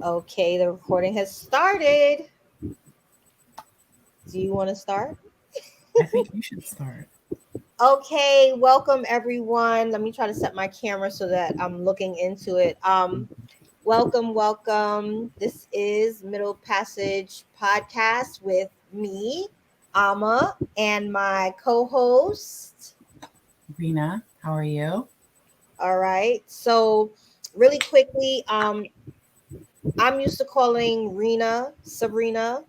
Okay, the recording has started. Do you want to start? I think you should start. Okay, welcome everyone. Let me try to set my camera so that I'm looking into it. Welcome. This is Middle Passage Podcast with me, Ama, and my co-host. Rena, how are you? All right. So, really quickly, I'm used to calling Rena Sabrina,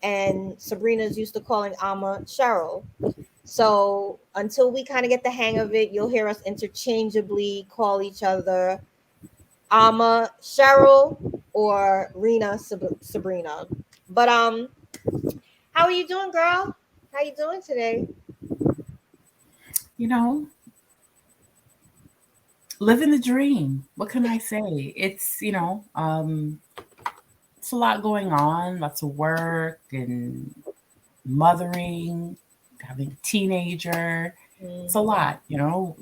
and Sabrina's used to calling Ama Cheryl. So until we kind of get the hang of it, you'll hear us interchangeably call each other Ama Cheryl or Rena Sabrina. But how are you doing, girl? How you doing today? You know, living the dream. What can I say? It's a lot going on, lots of work and mothering, having a teenager. It's a Mhm. lot,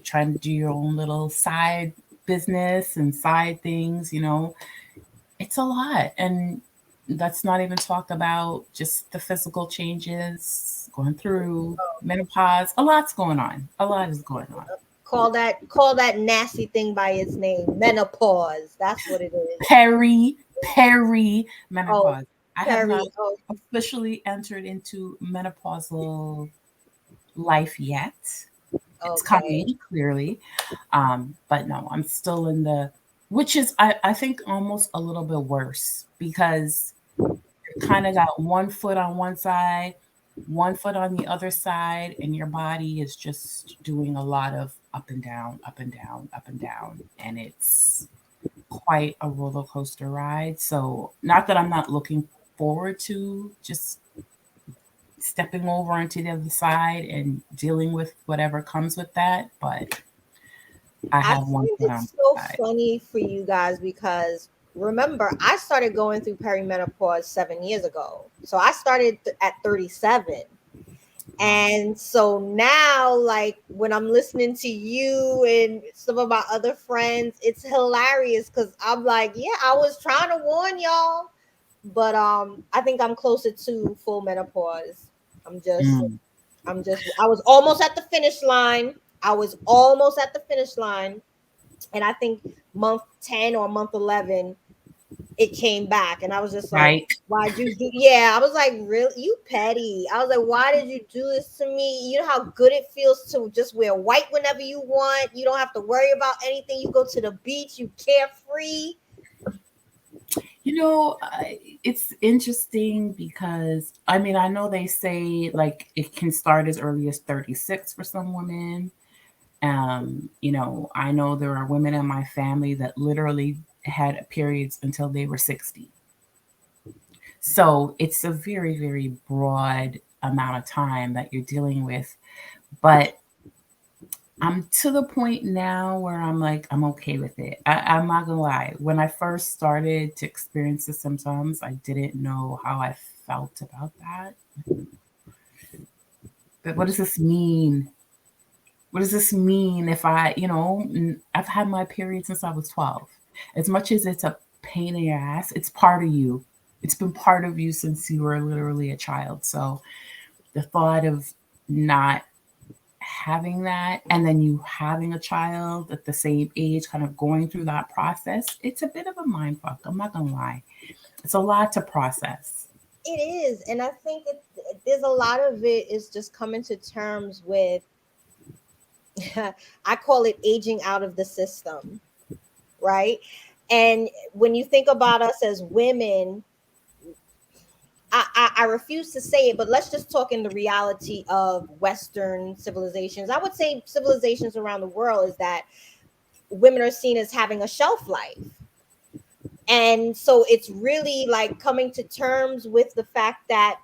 trying to do your own little side business and side things, it's a lot. And let's not even talk about just the physical changes going through menopause. A lot's going on. A lot is going on. Call that nasty thing by its name, menopause. That's what it is. Peri Oh, menopause. I have not Perry. Oh, officially entered into menopausal life yet. It's okay. coming clearly, but no, I'm still in the, which is I think almost a little bit worse because you kind of got one foot on one side, one foot on the other side, and your body is just doing a lot of up and down, up and down, up and down, and it's quite a roller coaster ride. So, not that I'm not looking forward to just stepping over onto the other side and dealing with whatever comes with that, but I I have one find foot it on so one side. funny for you guys because remember, I started going through perimenopause 7 years ago. So I started at 37. Wow. And so now, like, when I'm listening to you and some of my other friends, it's hilarious because I'm like, yeah, I was trying to warn y'all. But I think I'm closer to full menopause. I'm just Mm. I was almost at the finish line. I was almost at the finish line, and I think month 10 or month 11 it came back, and I was just like, Right. why'd you do? Yeah, I was like, really, you petty. I was like, why did you do this to me? You know how good it feels to just wear white whenever you want. You don't have to worry about anything. You go to the beach, you carefree. It's interesting because I mean, I know they say like it can start as early as 36 for some women. I know there are women in my family that literally had periods until they were 60. So it's a very, very broad amount of time that you're dealing with. But I'm to the point now where I'm like, I'm okay with it. I'm not gonna lie. When I first started to experience the symptoms, I didn't know how I felt about that. But what does this mean? What does this mean if I've had my period since I was 12. As much as it's a pain in your ass, it's part of you. It's been part of you since you were literally a child. So the thought of not having that and then you having a child at the same age, kind of going through that process, it's a bit of a mind fuck. I'm not gonna lie. It's a lot to process. It is, and I think there's a lot of it is just coming to terms with. I call it aging out of the system, right? And when you think about us as women, I refuse to say it, but let's just talk in the reality of Western civilizations. I would say civilizations around the world is that women are seen as having a shelf life. And so it's really like coming to terms with the fact that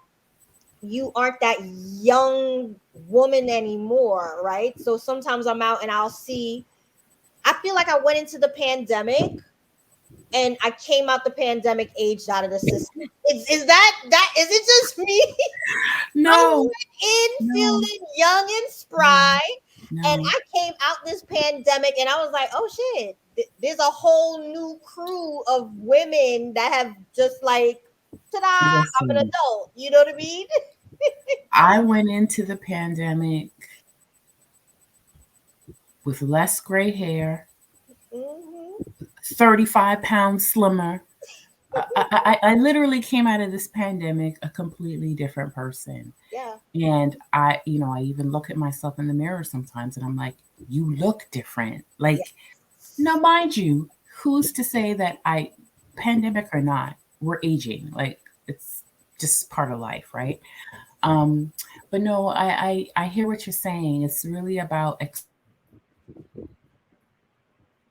you aren't that young woman anymore, right? So sometimes I'm out and I feel like I went into the pandemic and I came out the pandemic aged out of the system. Is it just me? I No, went in no, feeling young and no, spry, and no. I came out this pandemic and I was like, oh shit. there's a whole new crew of women that have just like, ta-da, I'm an Listen, adult. You know what I mean? I went into the pandemic with less gray hair, Hmm. 35 pounds slimmer. I literally came out of this pandemic a completely different person. Yeah. And I even look at myself in the mirror sometimes and I'm like, you look different. Yeah. Like, now, mind you, who's to say that pandemic or not, we're aging. Like, it's just part of life, right? Um, but no, I hear what you're saying. It's really about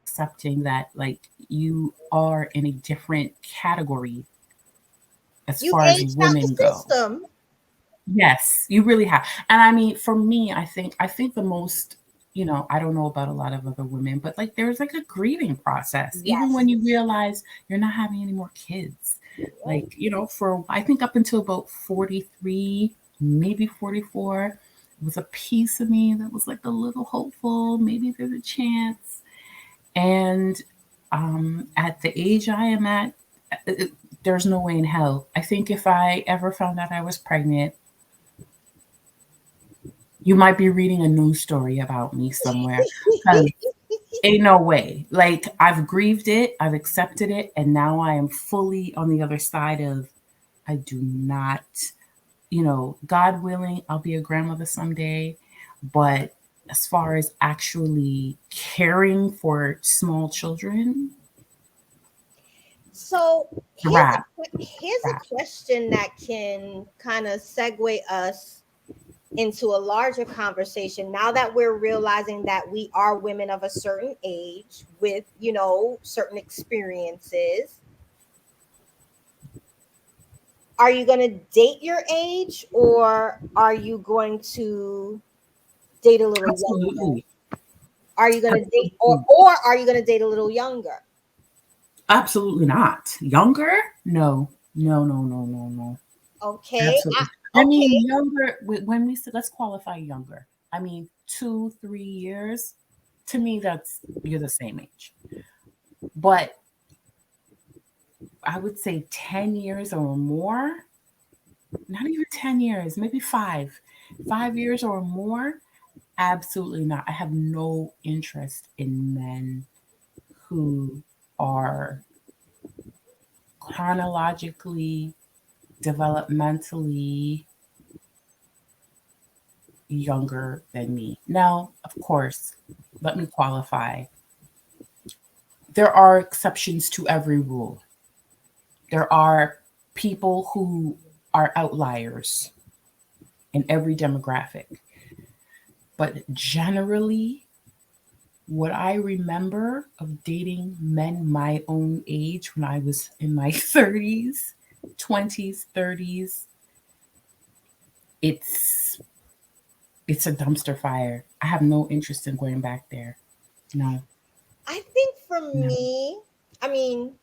accepting that, like, you are in a different category as far as women You've go. aged out the system. Yes, you really have. And I mean, for me, I think the most, I don't know about a lot of other women, but like there's like a grieving process, even when Yes. you realize you're not having any more kids. Like, Right. for I think up until about 43, maybe 44, it was a piece of me that was like a little hopeful, maybe there's a chance. And at the age I am at, there's no way in hell. I think if I ever found out I was pregnant, you might be reading a news story about me somewhere. 'Cause ain't no way. Like, I've grieved it, I've accepted it, and now I am fully on the other side of, I do not, God willing, I'll be a grandmother someday. But as far as actually caring for small children, So wrap, here's wrap. a question that can kind of segue us into a larger conversation. Now that we're realizing that we are women of a certain age with, certain experiences, are you going to date your age, or are you going to date a little younger? Absolutely. Are you going to date, Absolutely. or are you going to date a little younger? Absolutely not. Younger? No. No, no, no, no, no. Okay. Absolutely. I Okay. mean, younger, when we say, let's qualify younger. I mean, 2, 3 years, to me, you're the same age. But I would say 10 years or more, not even 10 years, maybe 5 years or more. Absolutely not. I have no interest in men who are chronologically, developmentally younger than me. Now, of course, let me qualify. There are exceptions to every rule. There are people who are outliers in every demographic. But generally, what I remember of dating men my own age when I was in my 30s, 20s, 30s, it's it's a dumpster fire. I have no interest in going back there. No, I think for no. me, I mean,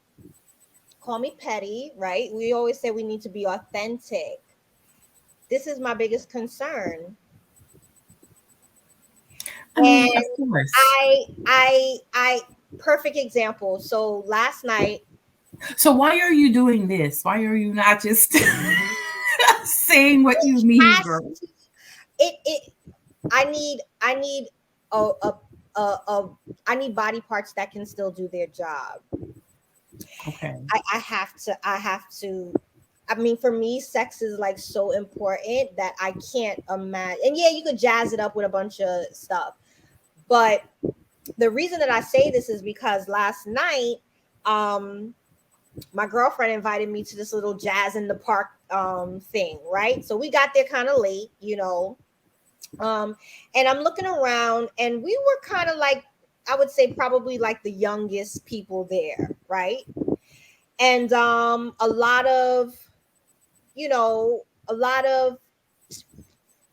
call me petty, right? We always say we need to be authentic. This is my biggest concern. I mean, of And course. I perfect example. So last night, So why are you doing this? Why are you not just saying what you mean, has girl? it I need a a, a I need body parts that can still do their job. Okay. I have to. I mean, for me, sex is like so important that I can't imagine. And yeah, you could jazz it up with a bunch of stuff, but the reason that I say this is because last night, um, my girlfriend invited me to this little jazz in the park thing, right? So we got there kind of late, um, and I'm looking around, and we were kind of like, I would say probably like the youngest people there, right? And a lot of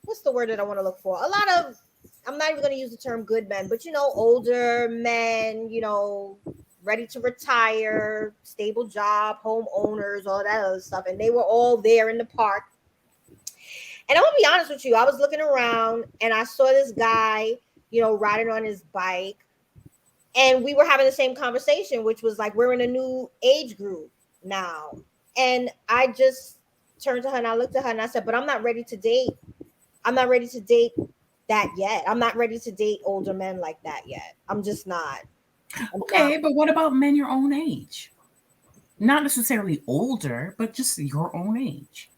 what's the word that I want to look for? A lot of, I'm not even going to use the term good men, but older men, ready to retire, stable job, homeowners, all that other stuff. And they were all there in the park. And I'm going to be honest with you, I was looking around and I saw this guy, riding on his bike. And we were having the same conversation, which was like, we're in a new age group now. And I just turned to her and I looked at her and I said, but I'm not ready to date. I'm not ready to date that yet. I'm not ready to date older men like that yet. I'm just not. I'm not. Okay, but what about men your own age? Not necessarily older, but just your own age.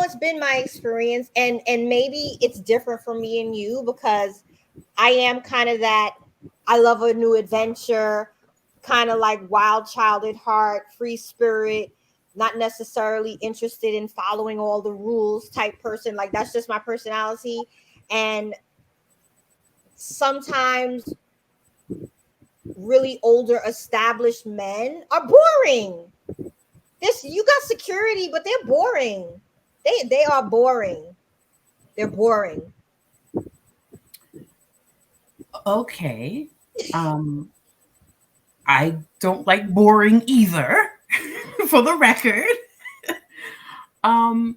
It's been my experience, and maybe it's different for me and you, because I am kind of that, I love a new adventure, kind of like wild child at heart, free spirit, not necessarily interested in following all the rules type person. Like, that's just my personality. And sometimes really older established men are boring. This, you got security, but they're boring. They are boring. They're boring. Okay. Um, I don't like boring either, for the record. Um,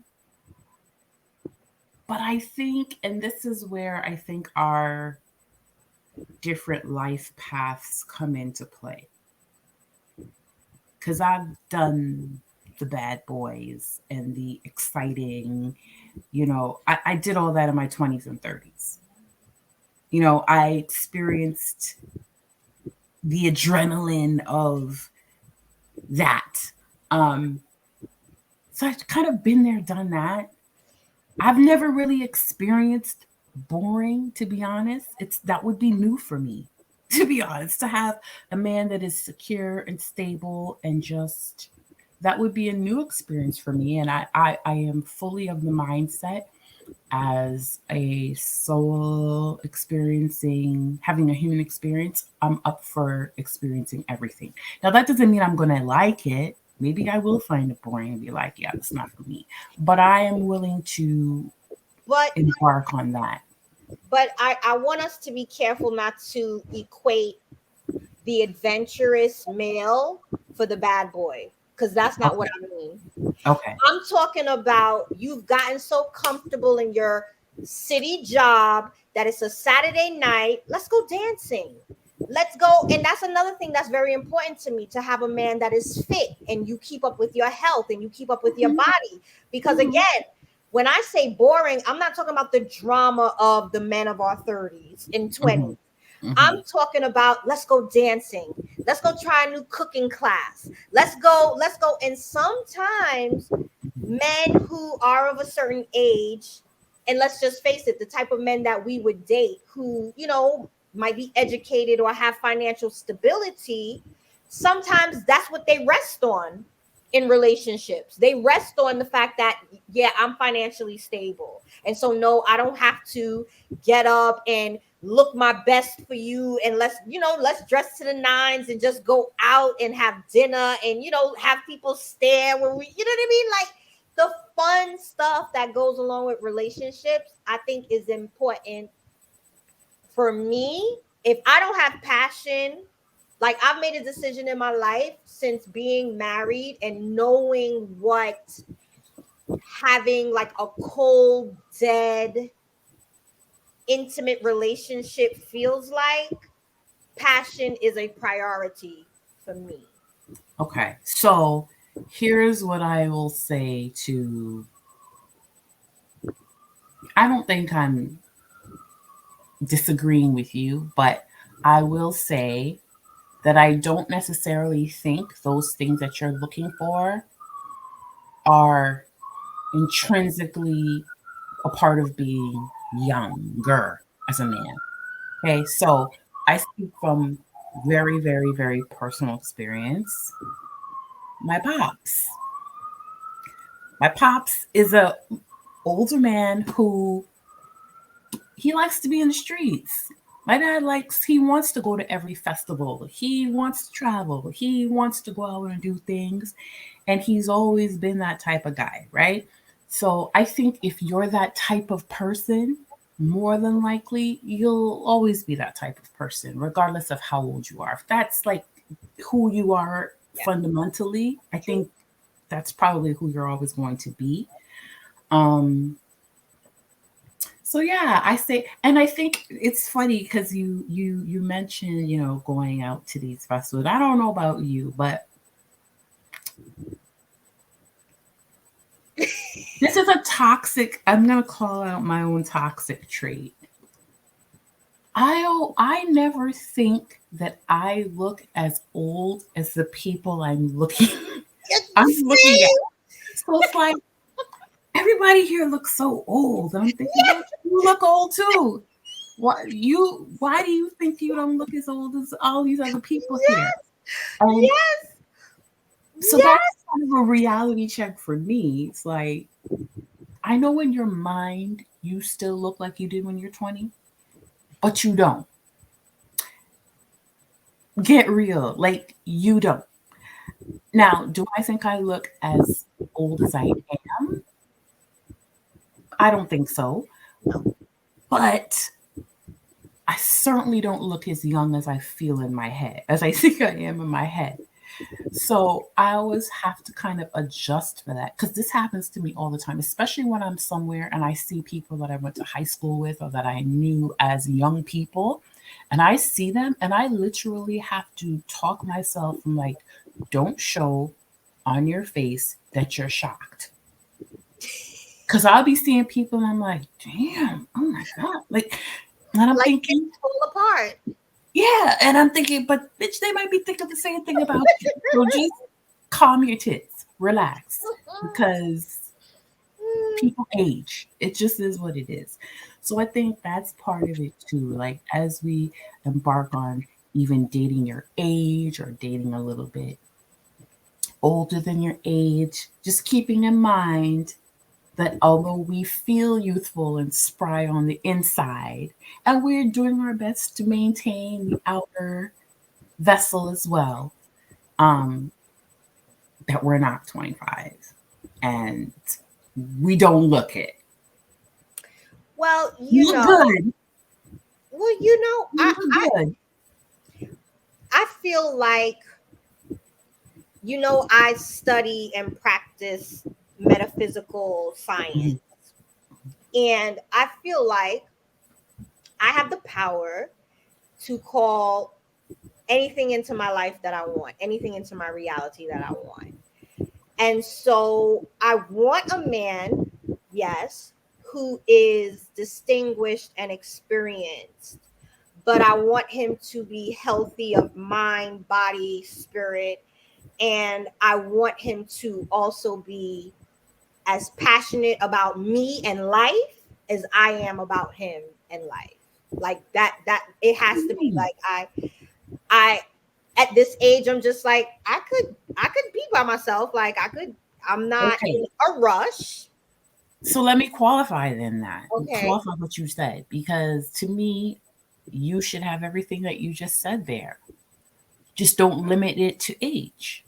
but I think, and this is where I think our different life paths come into play. Because I've done the bad boys and the exciting, I did all that in my 20s and 30s. I experienced the adrenaline of that. Um, so I've kind of been there, done that. I've never really experienced boring, to be honest. That would be new for me, to be honest, to have a man that is secure and stable and just that would be a new experience for me. And I am fully of the mindset as a soul experiencing, having a human experience, I'm up for experiencing everything. Now, that doesn't mean I'm going to like it. Maybe I will find it boring and be like, yeah, that's not for me. But I am willing to But embark on that. I want us to be careful not to equate the adventurous male for the bad boy, because that's not what Okay. I mean. Okay. I'm talking about, you've gotten so comfortable in your city job that it's a Saturday night. Let's go dancing. Let's go. And that's another thing that's very important to me, to have a man that is fit and you keep up with your health and you keep up with your Mhm. body. Because Mhm. again, when I say boring, I'm not talking about the drama of the men of our 30s and 20s. Mhm. Mhm. I'm talking about, let's go dancing. Let's go try a new cooking class. Let's go. And sometimes men who are of a certain age, and let's just face it, the type of men that we would date who, might be educated or have financial stability, sometimes that's what they rest on in relationships. They rest on the fact that, yeah, I'm financially stable. And so, no, I don't have to get up and look my best for you, and let's dress to the nines and just go out and have dinner and have people stare when we, what I mean, like, the fun stuff that goes along with relationships, I think, is important. For me, if I don't have passion, like, I've made a decision in my life since being married and knowing what having like a cold, dead, intimate relationship feels like. Passion is a priority for me. Okay. So here's what I will say to I don't think I'm disagreeing with you, but I will say that I don't necessarily think those things that you're looking for are intrinsically a part of being younger as a man. Okay, so I speak from very, very, very personal experience. My pops. My pops is a older man who he likes to be in the streets. My dad he wants to go to every festival. He wants to travel. He wants to go out and do things. And he's always been that type of guy, right? So I think if you're that type of person, more than likely, you'll always be that type of person, regardless of how old you are. If that's like who you are Yeah, fundamentally, I true. think that's probably who you're always going to be. Um, So yeah, I say, and I think it's funny because you mentioned, going out to these festivals. I don't know about you, but this is a toxic. I'm gonna call out my own toxic trait. I never think that I look as old as the people I'm looking at. See? So it's like everybody here looks so old. I'm thinking, well, you look old too. Why do you think you don't look as old as all these other people here? Yes, And yes, so that's yes. kind of a reality check for me. It's like I know in your mind you still look like you did when you're 20, but you don't. Get real. Like you don't. Now, do I think I look as old as I am? I don't think so. But I certainly don't look as young as I feel in my head, as I think I am in my head. So I always have to kind of adjust for that because this happens to me all the time, especially when I'm somewhere and I see people that I went to high school with or that I knew as young people. And I see them and I literally have to talk myself from like, don't show on your face that you're shocked. Because I'll be seeing people and I'm like, damn, oh my God. Like, and I'm Like thinking, it's fall apart. yeah. And I'm thinking, but bitch, they might be thinking the same thing about you. So just calm your tits, relax, because people age. It just is what it is. So I think that's part of it too. Like as we embark on even dating your age or dating a little bit older than your age, just keeping in mind that although we feel youthful and spry on the inside, and we're doing our best to maintain the outer vessel as well, um, that we're not 25 and we don't look it. Well, You look good. well, You look good. I feel like, I study and practice metaphysical science. Mhm. And I feel like I have the power to call anything into my life that I want, anything into my reality that I want. And so I want a man, yes, who is distinguished and experienced, but I want him to be healthy of mind, body, spirit. And I want him to also be as passionate about me and life as I am about him and life. Like that it has to be Mm. like I at this age I'm just like I could be by myself. Like I'm not Okay. in a rush. So let me qualify then that. Okay. Qualify what you said because to me, you should have everything that you just said there. Just don't limit it to age.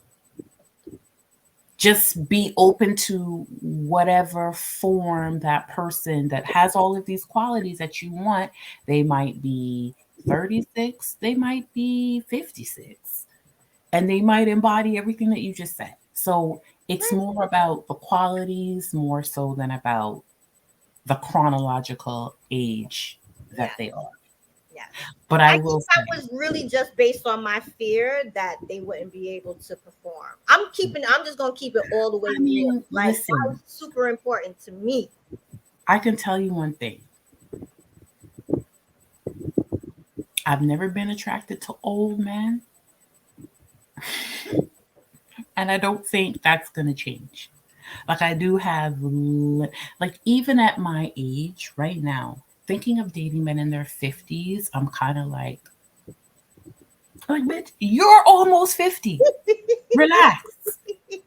Just be open to whatever form that person that has all of these qualities that you want. They might be 36, they might be 56, and they might embody everything that you just said. So it's more about the qualities more so than about the chronological age that Yeah. they are. Yeah. But I I will think that say, was really just based on my fear that they wouldn't be able to perform. I'm just gonna keep it all the way I real. mean, Like that listen, was super important to me. I can tell you one thing. I've never been attracted to old men, and I don't think that's going to change. Like, I do have, like, even at my age right now, thinking of dating men in their 50s, I'm kind of like, bitch, you're almost 50. Relax,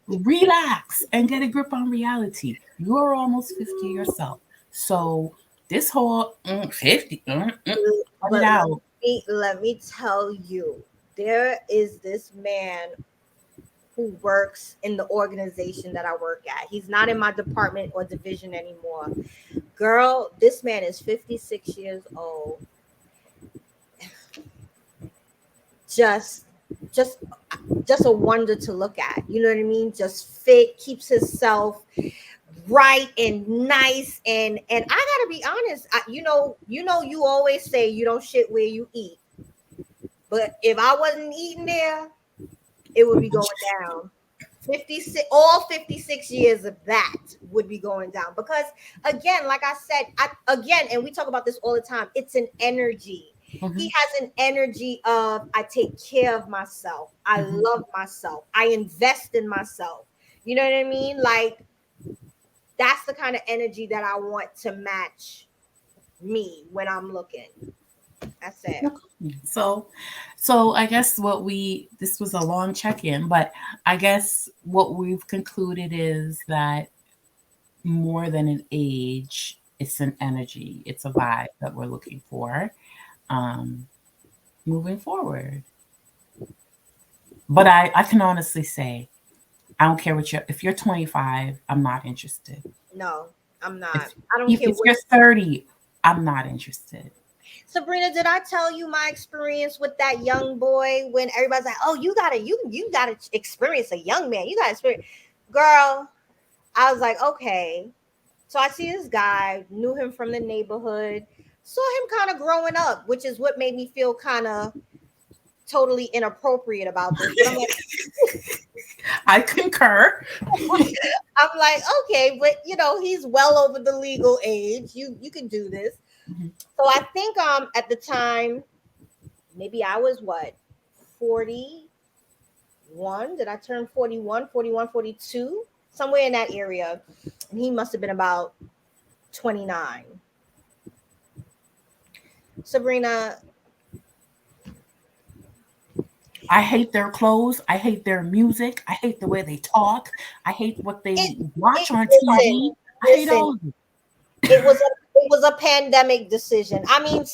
relax, and get a grip on reality. You're almost 50 yourself. So, this whole 50, cut it But out. let me tell you, there is this man who works in the organization that I work at. He's not in my department or division anymore. Girl, this man is 56 years old. Just just just a wonder to look at. You know what I mean? Just fit, keeps himself bright and nice, and I gotta be honest, you always say you don't shit where you eat, but if I wasn't eating there, it would be going down. 56, all 56 years of that would be going down, because again, like I said, again, and we talk about this all the time, it's an energy. Mm-hmm. He has an energy of, I take care of myself, I Mm-hmm. love myself, I invest in myself. You know what I mean? Like, that's the kind of energy that I want to match me when I'm looking. That's it. So, so I guess this was a long check-in, but I guess what we've concluded is that more than an age, it's an energy, it's a vibe that we're looking for, um, moving forward. But I can honestly say, I don't care what if you're 25, I'm not interested. No, I'm If not. I don't care if what. you're 30, I'm not interested. Sabrina, did I tell you my experience with that young boy when everybody's like, "Oh, you gotta experience a young man. You gotta experience." Girl, I was like, okay. So I see this guy, knew him from the neighborhood, saw him kind of growing up, which is what made me feel kind of totally inappropriate about this. But I'm like, I concur. I'm like, okay, but he's well over the legal age. You can do this. Mhm. So I think at the time, maybe I was what, 41? Did I turn 41, 41, 42? Somewhere in that area. And he must have been about 29. Sabrina, I hate their clothes. I hate their music. I hate the way they talk. I hate what it they watch on listen, TV. I hate listen. all of it. It was a pandemic decision. I mean,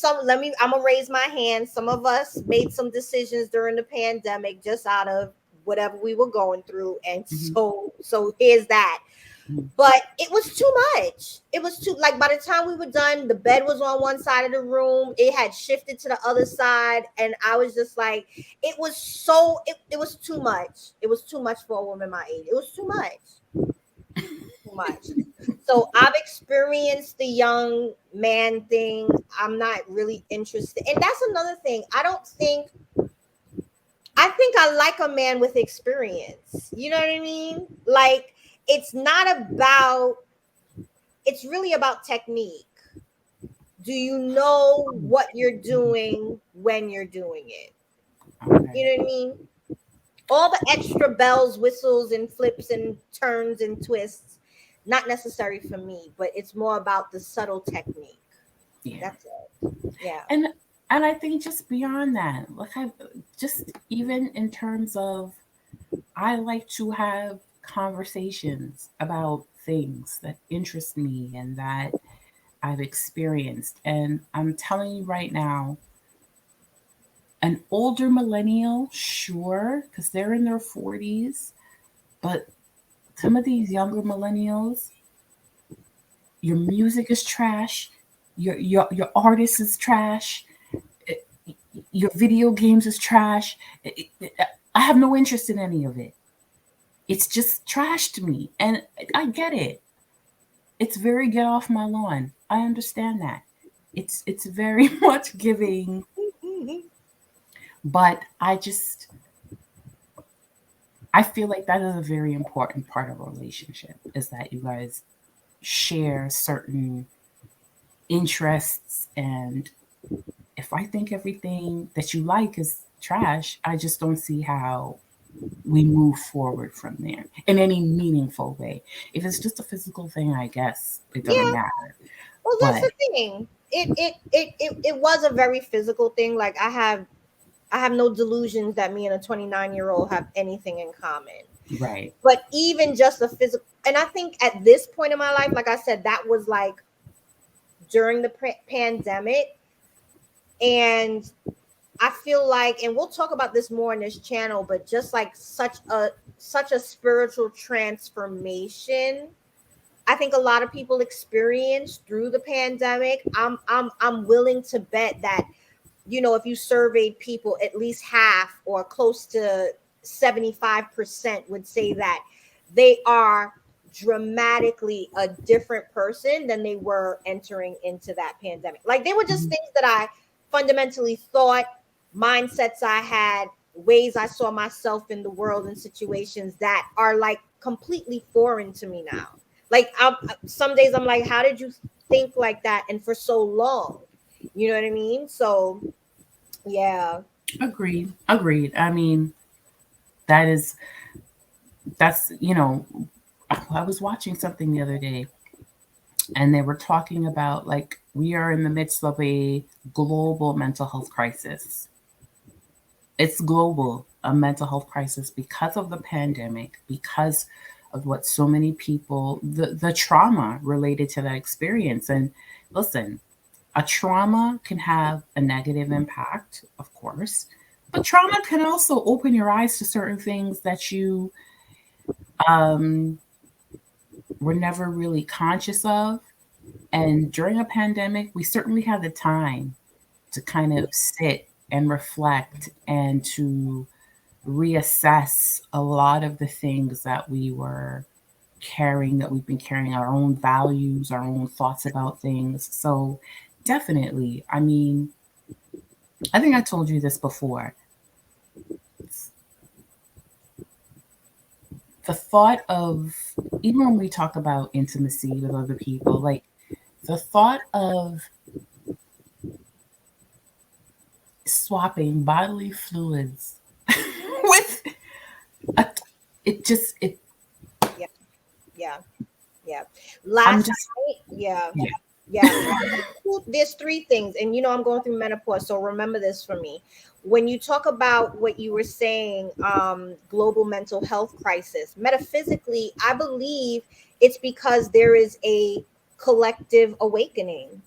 I'm gonna raise my hand. Some of us made some decisions during the pandemic just out of whatever we were going through, and Mhm, so here's that. mhm. But it was too much. It was too, like, by the time we were done, the bed was on one side of the room. It had shifted to the other side, and I was just like, it was too much. It was too much for a woman my age. It was too much. Too much. So I've experienced the young man thing. I'm not really interested. And that's another thing. I think I like a man with experience. You know what I mean? Like, it's not about it's really about technique. Do you know what you're doing when you're doing it? Okay. You know what I mean? All the extra bells, whistles, and flips and turns and twists, not necessary for me, but it's more about the subtle technique. Yeah. That's it. Yeah. And and I think just beyond that, like I just even in terms of I like to have conversations about things that interest me and that I've experienced. And I'm telling you right now, an older millennial, sure, because they're in their 40s, but some of these younger millennials, your music is trash, your artist is trash, it- your video games is trash. I have no interest in any of it. It's just trash to me, and I get it. It's very get off my lawn. I understand that. It's very much giving, but I feel like that is a very important part of a relationship is that you guys share certain interests. And if I think everything that you like is trash, I just don't see how we move forward from there in any meaningful way. If it's just a physical thing, I guess it doesn't Yeah. matter. Well, that's But the thing. It was a very physical thing. Like, I have no delusions that me and a 29-year-old have anything in common. right. But even just a physical, and I think at this point in my life, like I said, that was like during the pandemic. And I feel like, and we'll talk about this more on this channel, but just like such a spiritual transformation, I think a lot of people experienced through the pandemic. I'm willing to bet that, if you surveyed people, at least half or close to 75% would say that they are dramatically a different person than they were entering into that pandemic. Like they were just Mhm. things that I fundamentally thought, mindsets I had, ways I saw myself in the world and situations that are like completely foreign to me now. Like some days I'm like, how did you think like that and for so long? You know what I mean? So yeah. Agreed. Agreed. I mean, that is that's I was watching something the other day, and they were talking about like we are in the midst of a global mental health crisis. It's global, a mental health crisis because of the pandemic, because of what so many people, the trauma related to that experience. And listen, a trauma can have a negative impact, of course, but trauma can also open your eyes to certain things that you um, were never really conscious of. And during a pandemic, we certainly had the time to kind of sit and reflect and to reassess a lot of the things that we were carrying, that we've been carrying, our own values, our own thoughts about things. So, definitely, I mean, I think I told you this before. The thought of, even when we talk about intimacy with other people, like the thought of swapping bodily fluids with a, it just, it, Yeah. Yeah. Yeah. I'm Last just, night, yeah. yeah, Yeah. There's three things, and I'm going through menopause, so remember this for me. When you talk about what you were saying, global mental health crisis, metaphysically, I believe it's because there is a collective awakening.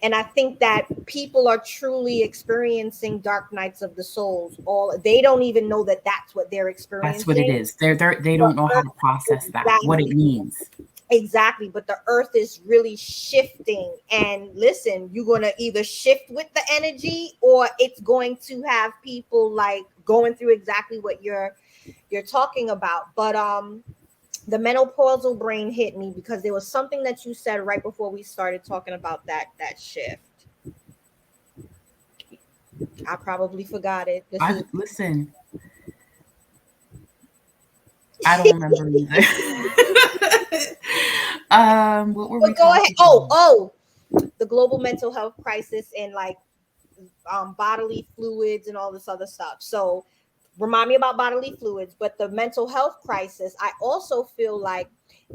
And I think that people are truly experiencing dark nights of the souls. All they don't even know that that's what they're that's what it experiencing. is. They The don't know how to process earth, that, what it exactly. means. Exactly, but the earth is really shifting. And listen, you're going to either shift with the energy or it's going to have people like going through exactly what you're talking about. But the menopausal brain hit me because there was something that you said right before we started talking about that shift. I probably forgot it. This I is listen, I don't remember either. What were we but go ahead. talking Oh, about? oh, the global mental health crisis and like bodily fluids and all this other stuff. So remind me about bodily fluids, but the mental health crisis, I also feel like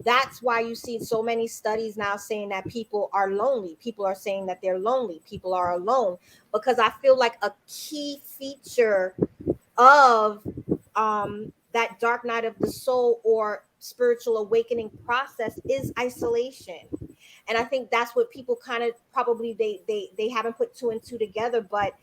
that's why you see so many studies now saying that people are lonely. People are saying that they're lonely. People are alone because I feel like a key feature of that dark night of the soul or spiritual awakening process is isolation. And I think that's what people kind of probably they haven't put two and two together, but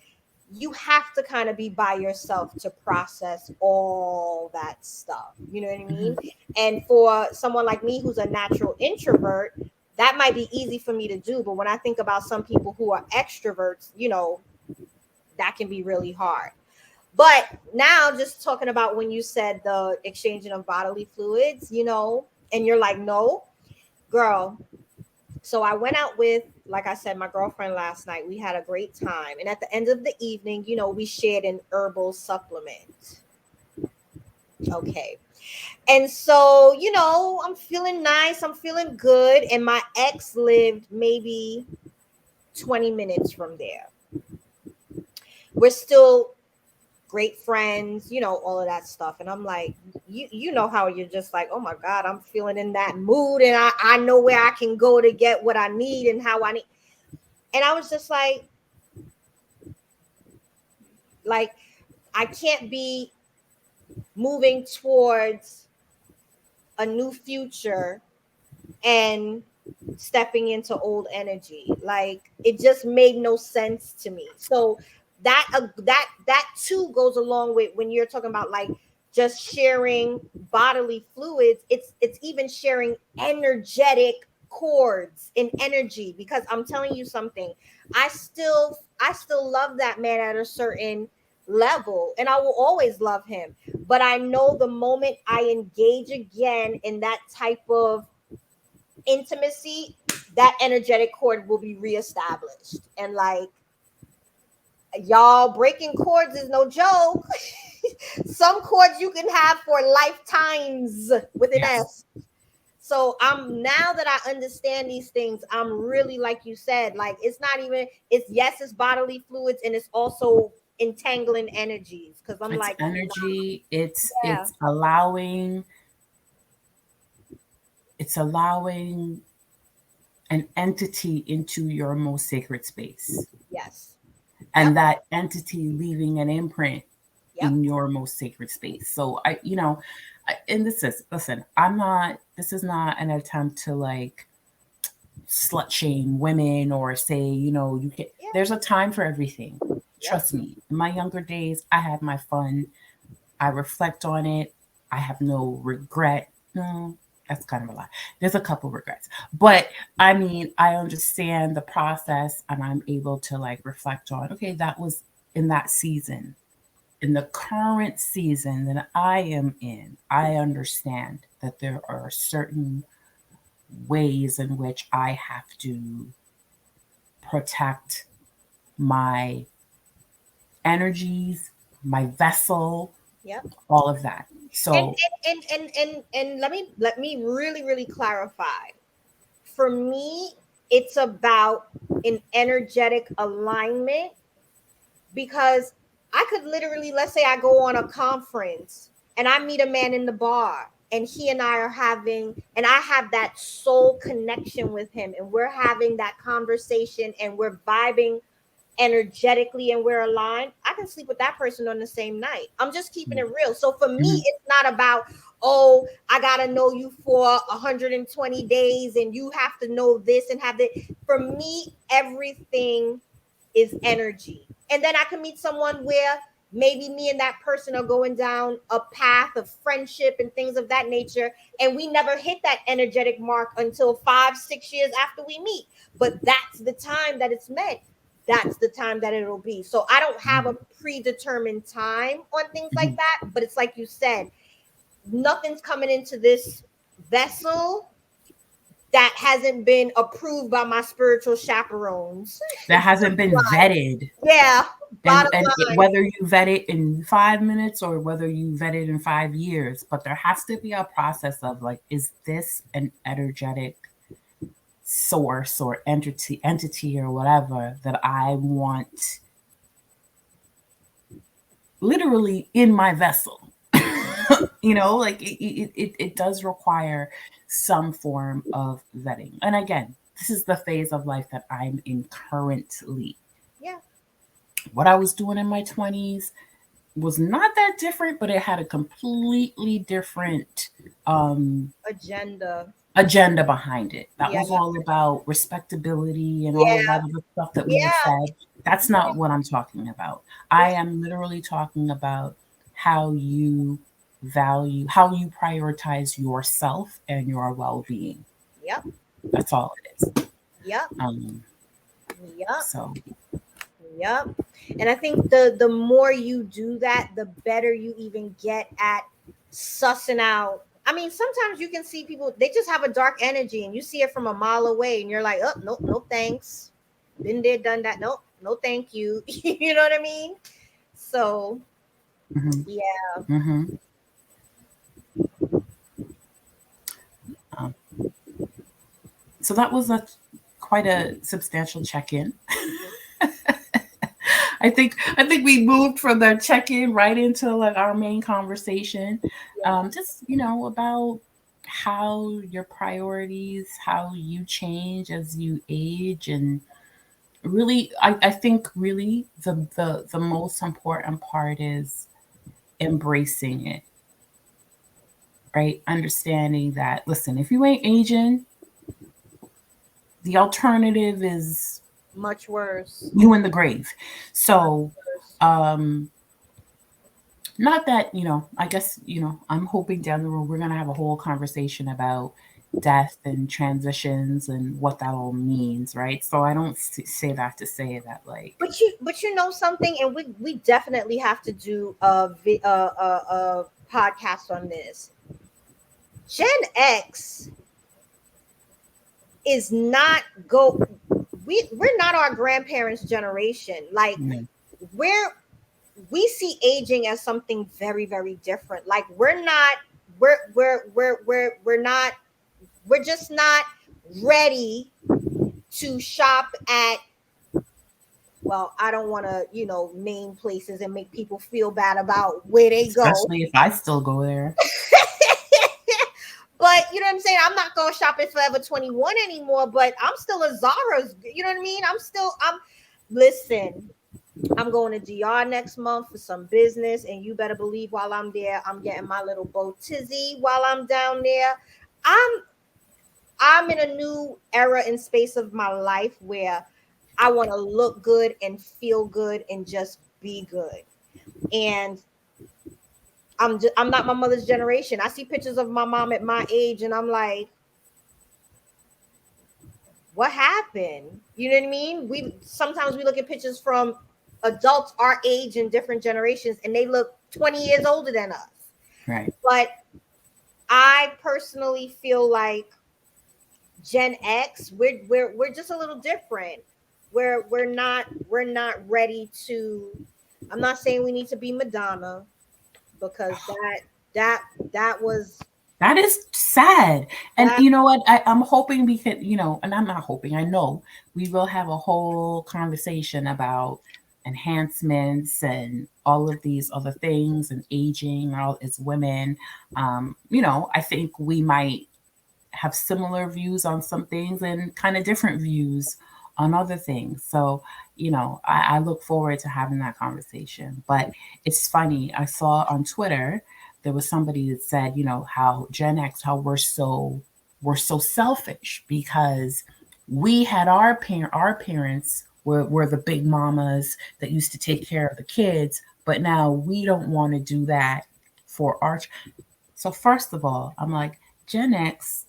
you have to kind of be by yourself to process all that stuff. You know what I mean? Mhm. And for someone like me who's a natural introvert, that might be easy for me to do. But when I think about some people who are extroverts, that can be really hard. But now, just talking about when you said the exchanging of bodily fluids, and you're like, no, girl, so I went out with, like I said, my girlfriend last night. We had a great time. And at the end of the evening, we shared an herbal supplement. Okay. And so, I'm feeling nice. I'm feeling good. And my ex lived maybe 20 minutes from there. We're still great friends, all of that stuff. And I'm like, you know how you're just like, oh my God, I'm feeling in that mood. And I know where I can go to get what I need and how I need. And I was just like I can't be moving towards a new future and stepping into old energy. Like it just made no sense to me. So that too goes along with when you're talking about like just sharing bodily fluids. It's even sharing energetic cords and energy, because I'm telling you something. I still love that man at a certain level, and I will always love him. But I know the moment I engage again in that type of intimacy, that energetic cord will be reestablished. And like, y'all, breaking cords is no joke. Some cords you can have for lifetimes with an Yes. S. So I'm, now that I understand these things, I'm really, like you said, like, it's not even, it's, yes, it's bodily fluids, and it's also entangling energies, because I'm It's like, energy. yeah, It's allowing an entity into your most sacred space, yes, and yep, that entity leaving an imprint yep, in your most sacred space. So and this is, listen, I'm not, this is not an attempt to like slut shame women or say, you can, yeah, there's a time for everything. yep, Trust me. In my younger days, I had my fun. I reflect on it. I have no regret. No, that's kind of a lie. There's a couple regrets. But I mean, I understand the process and I'm able to like reflect on, okay, that was in that season. In the current season that I am in, I understand that there are certain ways in which I have to protect my energies, my vessel, yep. all of that. And So, let me really clarify. For me, it's about an energetic alignment, because I could literally, let's say I go on a conference and I meet a man in the bar, and he and I are having, and I have that soul connection with him, and we're having that conversation and we're vibing energetically and we're aligned. I can sleep with that person on the same night. I'm just keeping it real. So for me, mhm, it's not about, oh, I got to know you for 120 days and you have to know this and have that. For me, everything is energy. And then I can meet someone where maybe me and that person are going down a path of friendship and things of that nature, and we never hit that energetic mark until 5 6 years after we meet. But that's the time that it's meant, that's the time that it'll be. So I don't have a mhm, predetermined time on things like mhm. that, but it's like you said, nothing's coming into this vessel that hasn't been approved by my spiritual chaperones. That hasn't been vetted. Yeah, And, bottom line. whether you vet it in 5 minutes or whether you vet it in 5 years, but there has to be a process of like, is this an energetic source or entity or whatever that I want literally in my vessel? Like it does require some form of vetting. And again, this is the phase of life that I'm in currently. Yeah, What I was doing in my 20s was not that different, but it had a completely different um, agenda. agenda behind it. That Yeah, was all about respectability and all of yeah, that other stuff that we have yeah, said. That's not what I'm talking about. I yeah, am literally talking about how you how you prioritize yourself and your well being. yep, That's all it is. yep, Um, yep, so, yep. And I think the more you do that, the better you even get at sussing out. I mean, sometimes you can see people, they just have a dark energy and you see it from a mile away and you're like, oh, no, no, thanks. Been there, done that. No, no, thank you. You know what I mean? So, mhm, yeah. mhm. Um, so that was quite a substantial check in. I think we moved from the check-in right into like our main conversation. Yeah. Just about how your priorities, how you change as you age, and really, I think really the most important part is embracing it, right? Understanding that, listen, if you ain't aging, the alternative is Much worse. you in the grave. Much So, worse. um, not that, I guess, I'm hoping down the road we're going to have a whole conversation about death and transitions and what that all means, right? So I don't say that to say that like, But you know something, and we definitely have to do a podcast on this. Gen X is not go we're not our grandparents' generation. Like you we're we see aging as something very, very different. Like we're not we're just not ready to shop at, well, I don't want to, name places and make people feel bad about where they go. especially if I still go there. But you know what I'm saying? I'm not going to shop at Forever 21 anymore, but I'm still a Zara's. You know what I mean? Listen, I'm going to DR next month for some business, and you better believe while I'm there, I'm getting my little bow tizzy while I'm down there. I'm I'm in a new era and space of my life where I want to look good and feel good and just be good. And I'm not my mother's generation. I see pictures of my mom at my age and I'm like, what happened? You know what I mean? We sometimes we look at pictures from adults our age in different generations and they look 20 years older than us. Right. But I personally feel like Gen X, we're just a little different. We're not ready to. I'm not saying we need to be Madonna because that that was That is sad. And that. you know what? I'm hoping we can, and I'm not hoping, I know we will have a whole conversation about enhancements and all of these other things and aging all as women. I think we might have similar views on some things and kind of different views on other things. So, I look forward to having that conversation. But it's funny, I saw on Twitter there was somebody that said, how Gen X, how we're so selfish because we had our parents were the big mamas that used to take care of the kids, but now we don't want to do that for our. So first of all, I'm like, Gen X,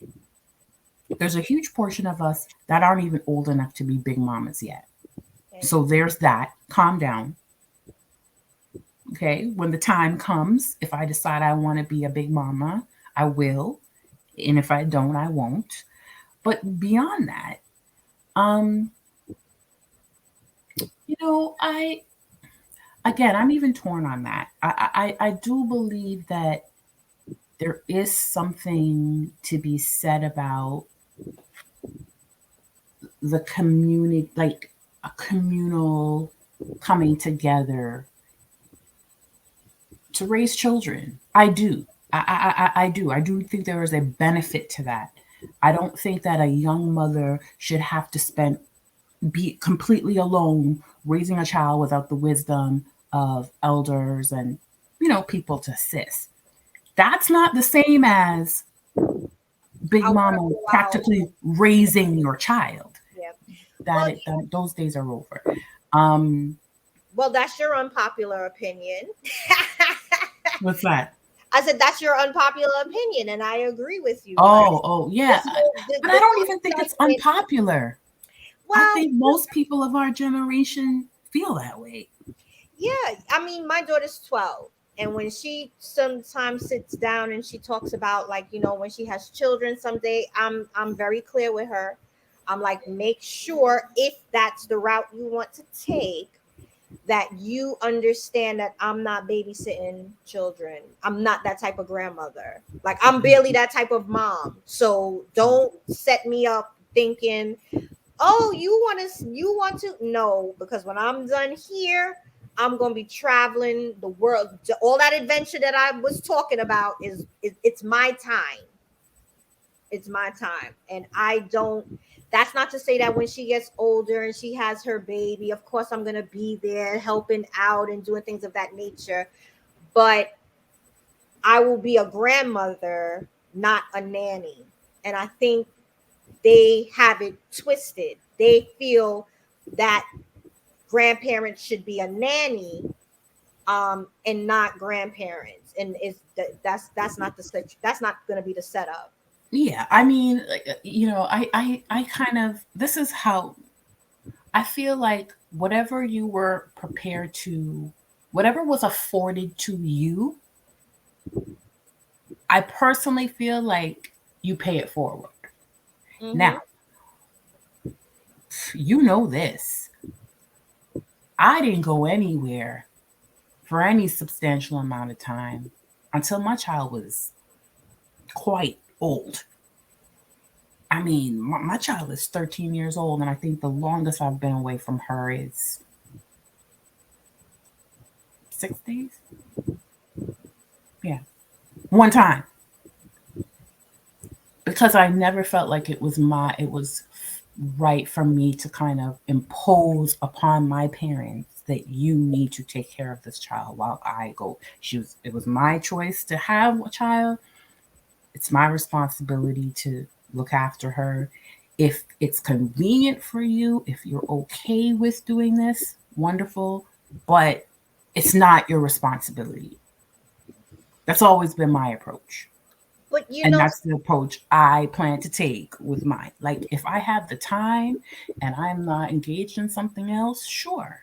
there's a huge portion of us that aren't even old enough to be big mamas yet. Okay. So there's that. Calm down. Okay. When the time comes, if I decide I want to be a big mama, I will. And if I don't, I won't. But beyond that, um, I again, I'm even torn on that. I do believe that there is something to be said about the community, like a communal coming together to raise children. I do. I do. I do think there is a benefit to that. I don't think that a young mother should have to be completely alone raising a child without the wisdom of elders and people to assist. That's not the same as I big want to mama go out. practically raising your child. Yeah. That Well, it that those days are over. Um, well, that's your unpopular opinion. what's that? I said that's your unpopular opinion, and I agree with you. Like Oh, yeah. this whole But I the don't even think it's concept in, unpopular. I well, think most people of our generation feel that way. yeah, I mean, my daughter's 12, and when she sometimes sits down and she talks about, like, when she has children someday, I'm very clear with her. I'm like, make sure if that's the route you want to take, that you understand that I'm not babysitting children. I'm not that type of grandmother. Like, I'm barely that type of mom. So don't set me up thinking, oh, you want to no, because when I'm done here, I'm gonna be traveling the world. All that adventure that I was talking about it's my time. It's my time. And I don't, that's not to say that when she gets older and she has her baby, of course I'm gonna be there helping out and doing things of that nature. But I will be a grandmother, not a nanny. And I think they have it twisted. They feel that grandparents should be a nanny, and not grandparents. And that's not the that's not going to be the setup. Yeah, I mean, I kind of, this is how I feel like whatever you were prepared to, whatever was afforded to you, I personally feel like you pay it forward. Now, Mm-hmm. you know this. I didn't go anywhere for any substantial amount of time until my child was quite old. I mean, my child is 13 years old, and I think the longest I've been away from her is 6 days. Yeah, one time, because I never felt like it was right for me to kind of impose upon my parents that you need to take care of this child while I go. It was my choice to have a child. It's my responsibility to look after her. If it's convenient for you, if you're okay with doing this, wonderful, but it's not your responsibility. That's always been my approach. But you And know, that's the approach I plan to take with mine. Like, if I have the time and I'm not engaged in something else, sure,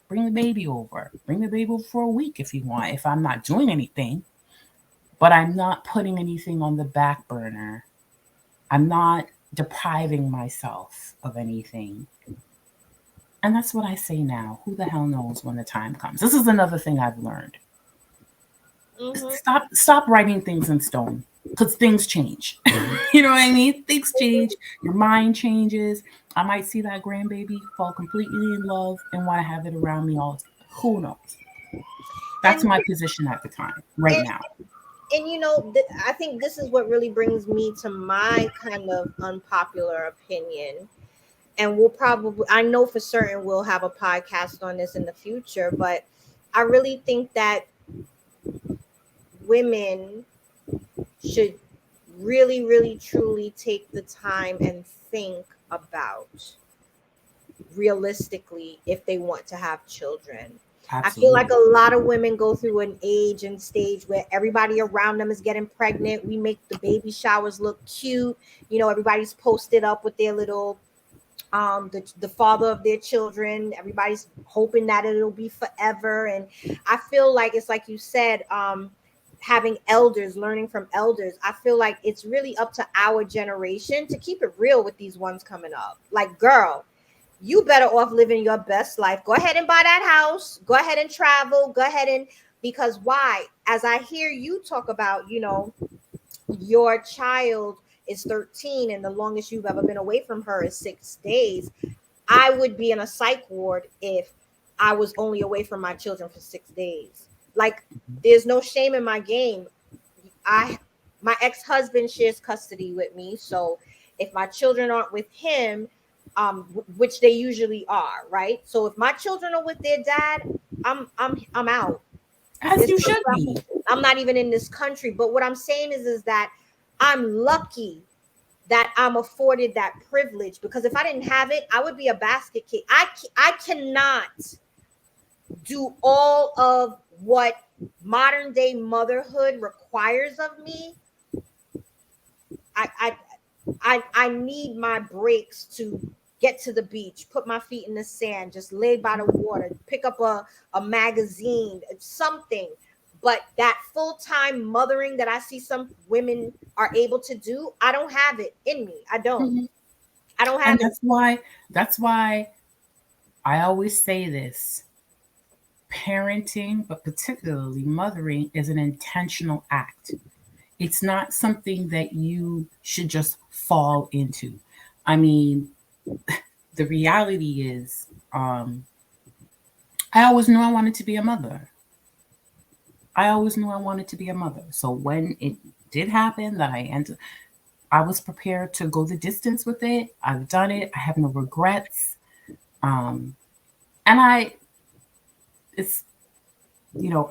bring the baby over. Bring the baby over for a week if you want, if I'm not doing anything, but I'm not putting anything on the back burner. I'm not depriving myself of anything. And that's what I say now. Who the hell knows when the time comes? This is another thing I've learned. mm-hmm. Stop writing things in stone, because things change. You know what I mean? Things change. Your mind changes. I might see that grandbaby, fall completely in love, and want to have it around me all the time. Who knows? That's and my position at the time, right and now. I think this is what really brings me to my kind of unpopular opinion. And we'll probably, I know for certain we'll have a podcast on this in the future, but I really think that women should really, really, truly take the time and think about realistically if they want to have children. I feel like Absolutely. a lot of women go through an age and stage where everybody around them is getting pregnant. We make the baby showers look cute. You know, everybody's posted up with their little the father of their children. Everybody's hoping that it'll be forever. And I feel like it's like you said, having elders, learning from elders. I feel like it's really up to our generation to keep it real with these ones coming up. Like, girl, you better off living your best life. Go ahead and buy that house. Go ahead and travel. Go ahead and, because why? As I hear you talk about, your child is 13 and the longest you've ever been away from her is 6 days. I would be in a psych ward if I was only away from my children for 6 days. Like, there's no shame in my game. I My ex-husband shares custody with me, so if my children aren't with him, which they usually are, right? So if my children are with their dad, I'm out. As There's you no, should be. I'm not even in this country. But what I'm saying is that I'm lucky that I'm afforded that privilege, because if I didn't have it, I would be a basket case. I cannot do all of what modern day motherhood requires of me. I I I need my breaks to get to the beach, put my feet in the sand, just lay by the water, pick up a magazine, something. But that full-time mothering that I see some women are able to do, I don't have it in me. I don't. Mhm. I don't And have it. that's why I always say this: parenting, but particularly mothering, is an intentional act. It's not something that you should just fall into. I mean, the reality is, I always knew I wanted to be a mother. I always knew I wanted to be a mother. So when it did happen that I was prepared to go the distance with it. I've done it. I have no regrets. Um, and it's,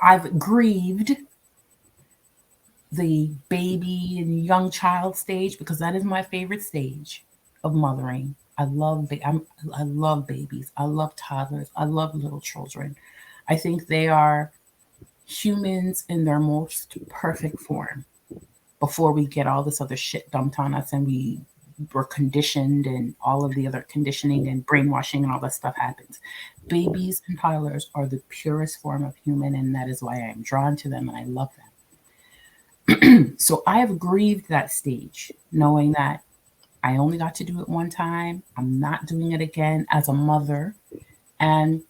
I've grieved the baby and young child stage, because that is my favorite stage of mothering. I love babies. I love toddlers. I love little children. I think they are humans in their most perfect form. before we get all this other shit dumped on us and we were conditioned and all of the other conditioning and brainwashing and all that stuff happens. Babies and toddlers are the purest form of human, and that is why I am drawn to them and I love them. So I have grieved that stage, knowing that I only got to do it one time. I'm not doing it again as a mother. And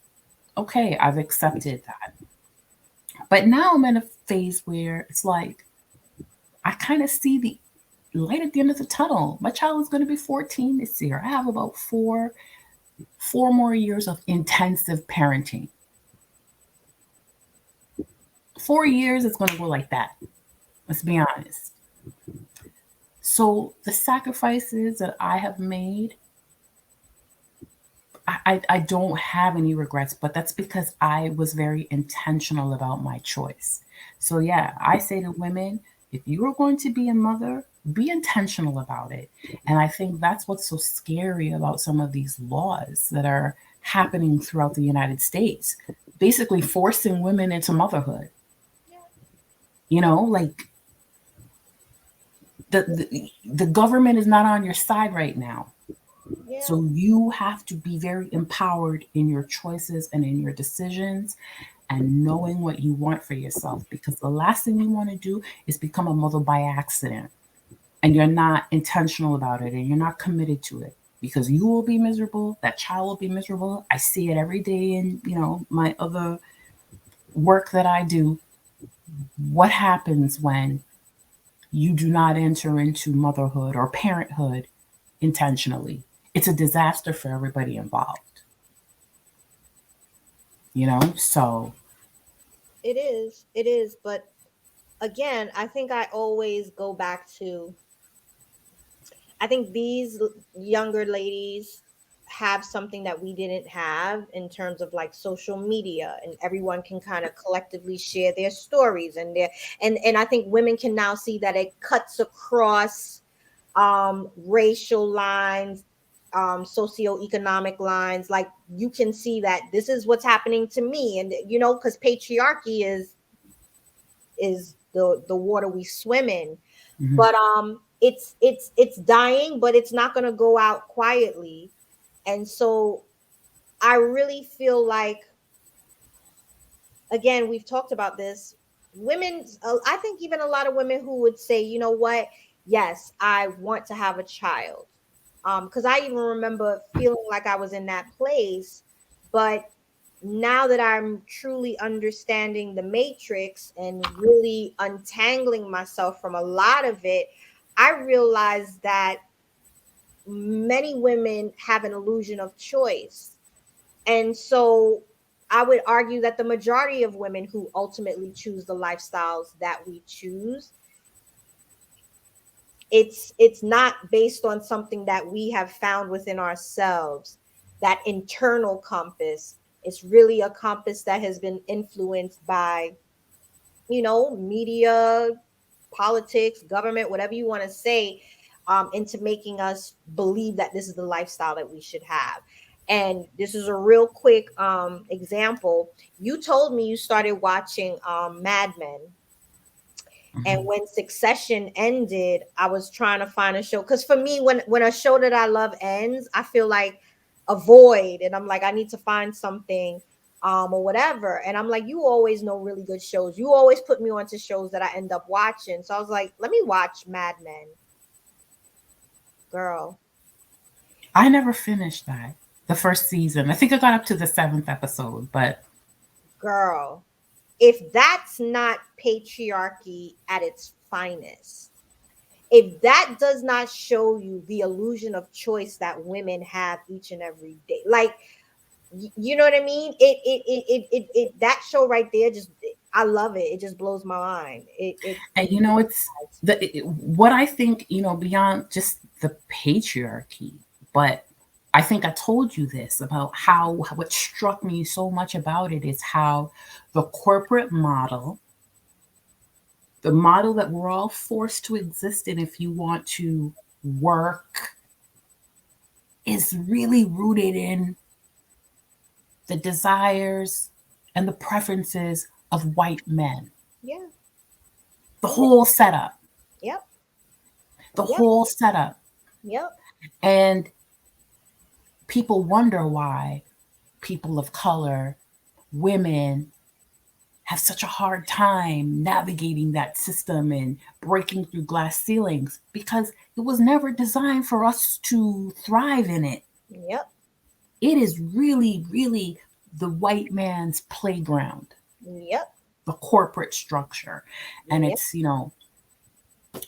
okay, I've accepted that. But now I'm in a phase where it's like, I kind of see the light at the end of the tunnel. My child is going to be 14 this year. I have about four more years of intensive parenting. 4 years it's going to go like that. Let's be honest. So the sacrifices that I have made, I don't have any regrets, but that's because I was very intentional about my choice. So yeah, I say to women, if you are going to be a mother, be intentional about it. And I think that's what's so scary about some of these laws that are happening throughout the United States, basically forcing women into motherhood. You know, like the government is not on your side right now. Yeah. So you have to be very empowered in your choices and in your decisions and knowing what you want for yourself, because the last thing you want to do is become a mother by accident and you're not intentional about it and you're not committed to it, because you will be miserable, that child will be miserable. I see it every day in, my other work that I do. What happens when you do not enter into motherhood or parenthood intentionally? It's a disaster for everybody involved, so. It is, but again, I think I always go back to, I think these younger ladies have something that we didn't have in terms of like social media, and everyone can kind of collectively share their stories and their, and I think women can now see that it cuts across racial lines, socioeconomic lines. Like you can see that this is what's happening to me, and because patriarchy is the water we swim in. Mhm. But it's dying, but it's not going to go out quietly. And so I really feel like, again, we've talked about this, women, I think even a lot of women who would say, you know what, yes, I want to have a child. Because I even remember feeling like I was in that place. But now that I'm truly understanding the matrix and really untangling myself from a lot of it, I realize that many women have an illusion of choice. And so I would argue that the majority of women who ultimately choose the lifestyles that we choose, it's not based on something that we have found within ourselves, that internal compass. It's really a compass that has been influenced by, media, politics, government, whatever you want to say, into making us believe that this is the lifestyle that we should have. And this is a real quick example. You told me you started watching Mad Men. And Mhm. when Succession ended, I was trying to find a show. Because for me, when a show that I love ends, I feel like a void. And I'm like, I need to find something or whatever. And I'm like, you always know really good shows. You always put me onto shows that I end up watching. So I was like, let me watch Mad Men. Girl, I never finished that. The first season. I think I got up to the seventh episode, but girl. If that's not patriarchy at its finest, if that does not show you the illusion of choice that women have each and every day, like, you know what I mean? That show right there, just, I love it. It just blows my mind. and it's what I think, beyond just the patriarchy, but I think I told you this about how what struck me so much about it is how the corporate model, the model that we're all forced to exist in if you want to work, is really rooted in the desires and the preferences of white men. Yeah, The it is. whole setup. Yep. The Yep. whole setup. Yep. And people wonder why people of color, women, have such a hard time navigating that system and breaking through glass ceilings because it was never designed for us to thrive in it. Yep. It is really, really the white man's playground, Yep. the corporate structure. And Yep. it's,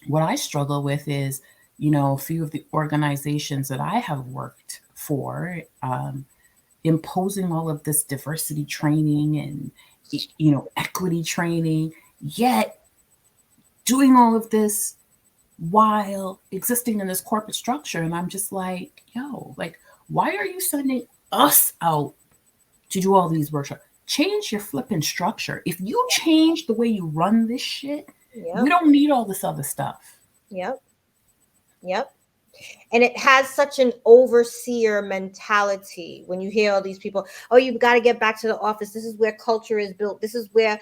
what I struggle with is, a few of the organizations that I have worked for, imposing all of this diversity training and, equity training, yet doing all of this while existing in this corporate structure. And I'm just like, yo, like, why are you sending us out to do all these workshops? Change your flipping structure. If you change the way you run this shit, Yep. we don't need all this other stuff. Yep. Yep. And it has such an overseer mentality when you hear all these people, oh, you've got to get back to the office. This is where culture is built. This is where,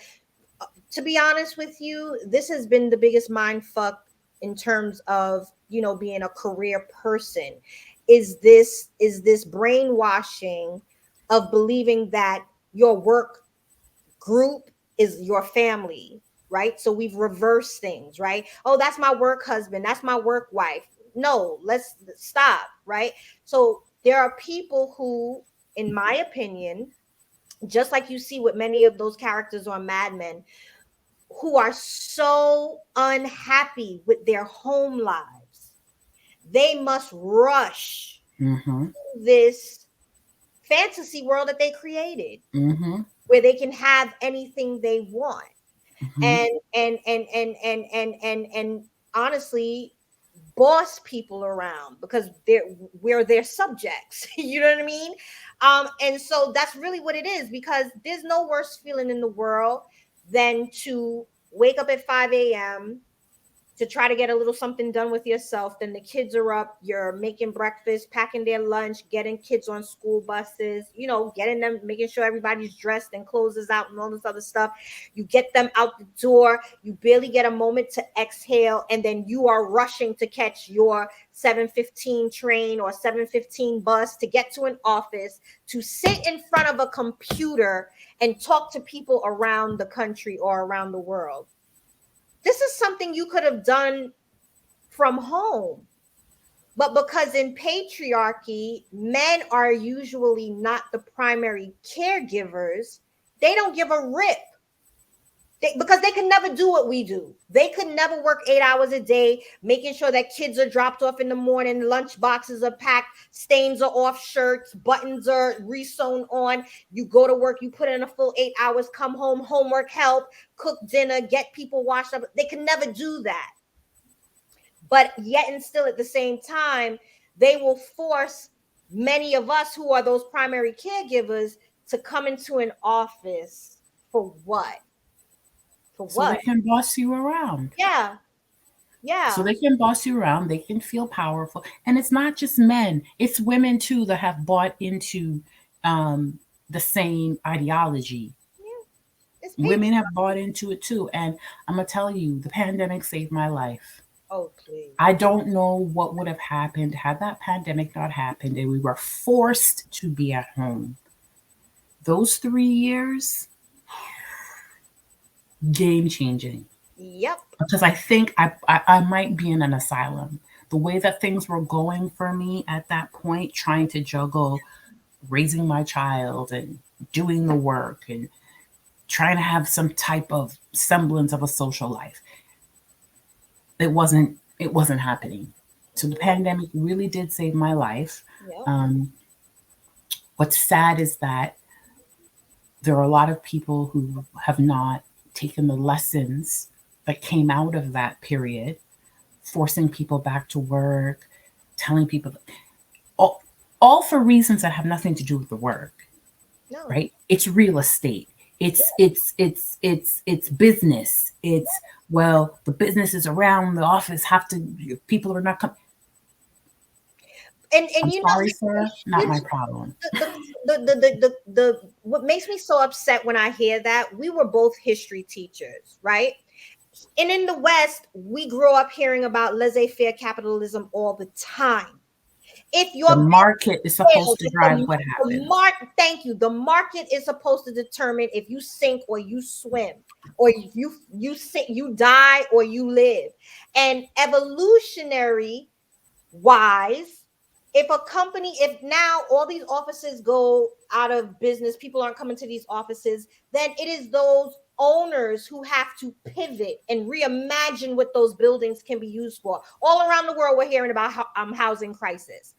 to be honest with you, this has been the biggest mind fuck in terms of, being a career person. Is this brainwashing of believing that your work group is your family, right? So we've reversed things, right? Oh, that's my work husband, that's my work wife. No, let's stop, right? So there are people who, in my opinion, just like you see with many of those characters on Mad Men, who are so unhappy with their home lives, they must rush Mm-hmm. this fantasy world that they created, Mm-hmm. where they can have anything they want. Mm-hmm. And honestly, boss people around because we're their subjects. You know what I mean? And so that's really what it is, because there's no worse feeling in the world than to wake up at 5 a.m. to try to get a little something done with yourself. Then the kids are up, you're making breakfast, packing their lunch, getting kids on school buses, getting them, making sure everybody's dressed and clothes is out and all this other stuff. You get them out the door, you barely get a moment to exhale, and then you are rushing to catch your 7:15 train or 7:15 bus to get to an office, to sit in front of a computer and talk to people around the country or around the world. This is something you could have done from home. But because in patriarchy, men are usually not the primary caregivers, they don't give a rip. Because they can never do what we do. They could never work 8 hours a day, making sure that kids are dropped off in the morning, lunch boxes are packed, stains are off shirts, buttons are resewn on. You go to work, you put in a full 8 hours, come home, homework help, cook dinner, get people washed up. They can never do that. But yet and still at the same time, they will force many of us who are those primary caregivers to come into an office for what? For So they what? can boss you around. Yeah. So Yeah. they can boss you around. They can feel powerful. And it's not just men, it's women too that have bought into the same ideology. Yeah. It's Women patriarchy. have bought into it too. And I'm going to tell you, the pandemic saved my life. Oh, please. I don't know what would have happened had that pandemic not happened and we were forced to be at home. Those 3 years, game changing. Yep. Because I think I might be in an asylum. The way that things were going for me at that point, trying to juggle raising my child and doing the work and trying to have some type of semblance of a social life, it wasn't happening. So the Yep. pandemic really did save my life. Yep. Um, what's sad is that there are a lot of people who have not taken the lessons that came out of that period, forcing people back to work, telling people all, all for reasons that have nothing to do with the work, No. right? It's real estate. It's business. It's, well, the businesses around the office have to, people are not coming. And I'm you know, sorry, sir, not my problem. the what makes me so upset when I hear that, we were both history teachers, right? And in the West, we grow up hearing about laissez-faire capitalism all the time. If The your market is fails, supposed to if drive what happens. thank you, the market is supposed to determine if you sink or you swim, or if you sink, you die or you live. And evolutionary wise, if a company, if now all these offices go out of business, people aren't coming to these offices, then it is those owners who have to pivot and reimagine what those buildings can be used for. All around the world, we're hearing about housing crisis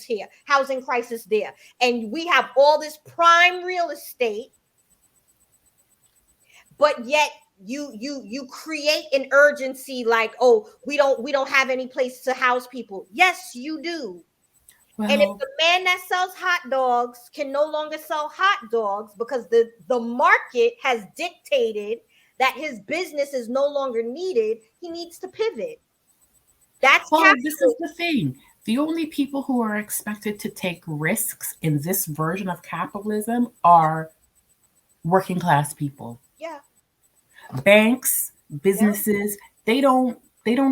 here, housing crisis there, and we have all this prime real estate, but yet you create an urgency like, oh, we don't have any place to house people. Yes, you do. And if Well, the man that sells hot dogs can no longer sell hot dogs because the market has dictated that his business is no longer needed, he needs to pivot. That's well, this is capitalism. the thing. The only people who are expected to take risks in this version of capitalism are working class people. Yeah, Banks, yeah, businesses, they don't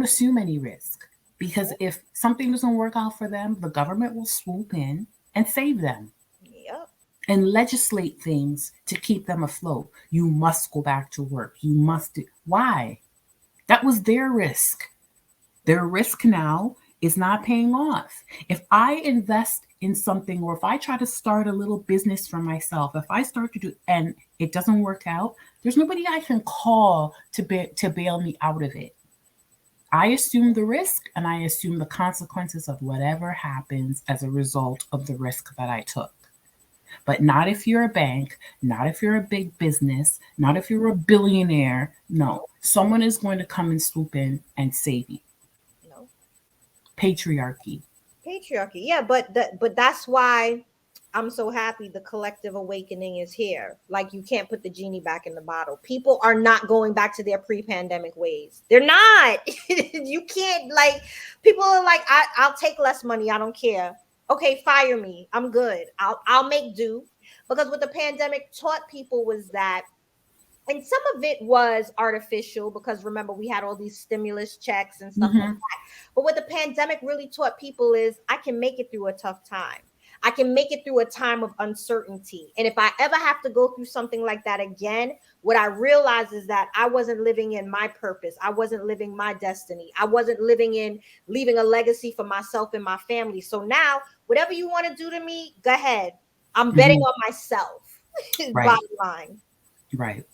assume any risk because if something doesn't work out for them, the government will swoop in and save them yeah. and legislate things to keep them afloat. You must go back to work. You must do. Why? That was their risk. Their risk now is not paying off. If I invest in something or if I try to start a little business for myself, if I start to do and it doesn't work out, there's nobody I can call to bail me out of it. I assume the risk and I assume the consequences of whatever happens as a result of the risk that I took. But not if you're a bank, not if you're a big business, not if you're a billionaire. No, someone is going to come and swoop in and save you. No. Patriarchy. Patriarchy. Yeah, but that's why I'm so happy the collective awakening is here. Like, you can't put the genie back in the bottle. People are not going back to their pre-pandemic ways. They're not. You can't, like, people are like, I'll take less money. I don't care. Okay, fire me. I'm good. I'll make do. Because what the pandemic taught people was that, and some of it was artificial because remember we had all these stimulus checks and stuff like Mm-hmm. that. But what the pandemic really taught people is I can make it through a tough time. I can make it through a time of uncertainty. And if I ever have to go through something like that again, what I realized is that I wasn't living in my purpose. I wasn't living my destiny. I wasn't living in leaving a legacy for myself and my family. So now, whatever you want to do to me, go ahead. I'm betting Mm-hmm. on myself. Right. Bottom line. Right.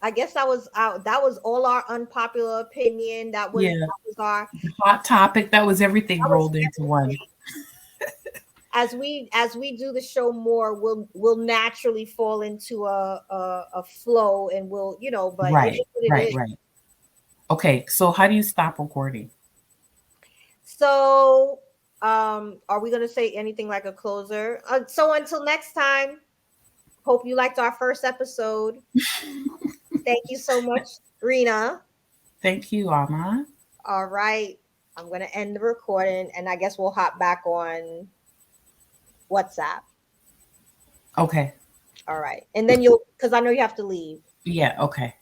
I guess that was all our unpopular opinion. Yeah. That was our Hot topic. That was everything that was rolled into one. everything. As we do the show more, we'll naturally fall into a flow, and we'll, but it Right. is what it Right. is. Right. Okay. So how do you stop recording? So are we gonna say anything like a closer? So until next time, hope you liked our first episode. Thank you so much, Rena. Thank you, Ama. All right. I'm gonna end the recording, and I guess we'll hop back on WhatsApp. Okay. All right. And then you'll, because I know you have to leave. Yeah. Okay.